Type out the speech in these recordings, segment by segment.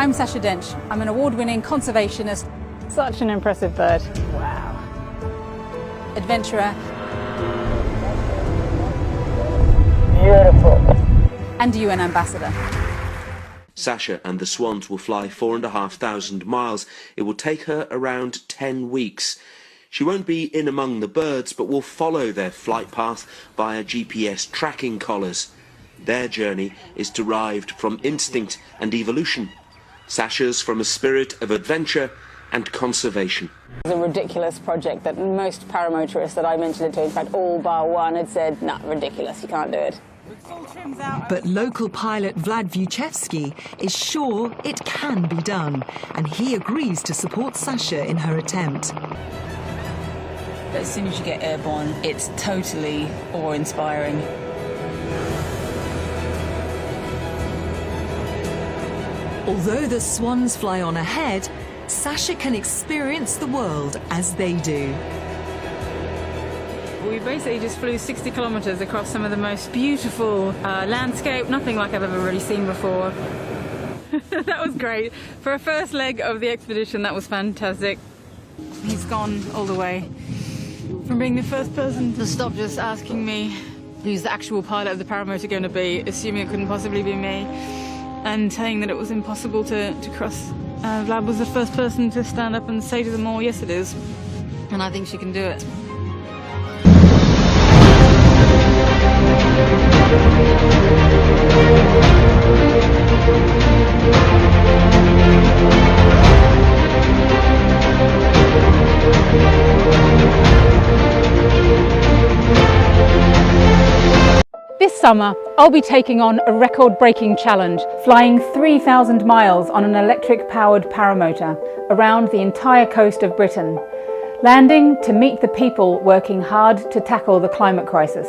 I'm Sacha Dench. I'm an award-winning conservationist. Such an impressive bird. Wow. Adventurer. Beautiful. And UN ambassador. Sasha and the Swans will fly 4,500 miles. It will take her around 10 weeks. She won't be in among the birds, but will follow their flight path via GPS tracking collars. Their journey is derived from instinct and evolution. Sasha's from a spirit of adventure and conservation. It's a ridiculous project that most paramotorists that I mentioned it to, in fact all bar one, had said, nah, ridiculous, you can't do it. But local pilot Vlad is sure it can be done, and he agrees to support Sasha in her attempt. As soon as you get airborne, it's totally awe-inspiring. Although the swans fly on ahead, Sasha can experience the world as they do. We basically just flew 60 kilometres across some of the most beautiful landscape, nothing like I've ever really seen before. That was great. For a first leg of the expedition, that was fantastic. He's gone all the way. From being the first person to stop just asking me who's the actual pilot of the Paramotor going to be, assuming it couldn't possibly be me, and saying that it was impossible to cross. Vlad was the first person to stand up and say to them all, yes it is, and I think she can do it. This summer, I'll be taking on a record-breaking challenge, flying 3,000 miles on an electric-powered paramotor around the entire coast of Britain, landing to meet the people working hard to tackle the climate crisis.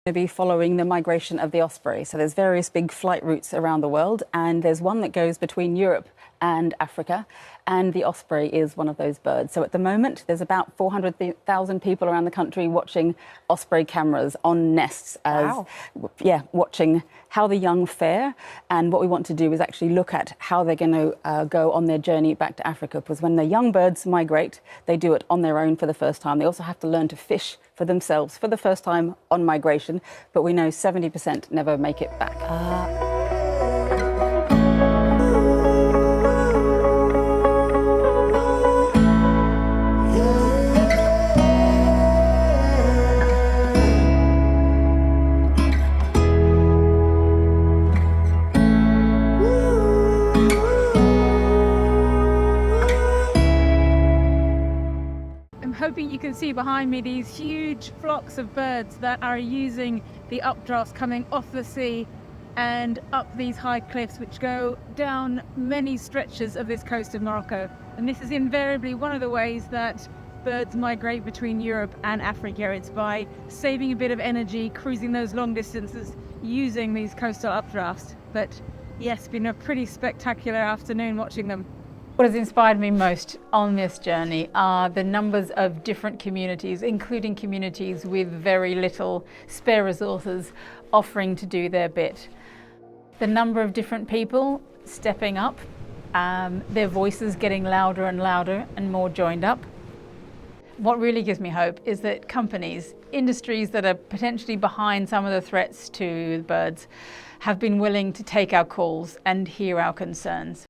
To be following the migration of the osprey. So there's various big flight routes around the world, and there's one that goes between Europe and Africa, and the osprey is one of those birds. So at the moment there's about 400,000 people around the country watching osprey cameras on nests as watching how the young fare. And what we want to do is actually look at how they're going to go on their journey back to Africa, because when the young birds migrate, they do it on their own for the first time. They also have to learn to fish for themselves for the first time on migration, but we know 70% never make it back. Hoping you can see behind me these huge flocks of birds that are using the updrafts coming off the sea and up these high cliffs which go down many stretches of this coast of Morocco. And this is invariably one of the ways that birds migrate between Europe and Africa. It's by saving a bit of energy, cruising those long distances, using these coastal updrafts. But yes, it's been a pretty spectacular afternoon watching them. What has inspired me most on this journey are the numbers of different communities, including communities with very little spare resources, offering to do their bit. The number of different people stepping up, their voices getting louder and louder and more joined up. What really gives me hope is that companies, industries that are potentially behind some of the threats to birds, have been willing to take our calls and hear our concerns.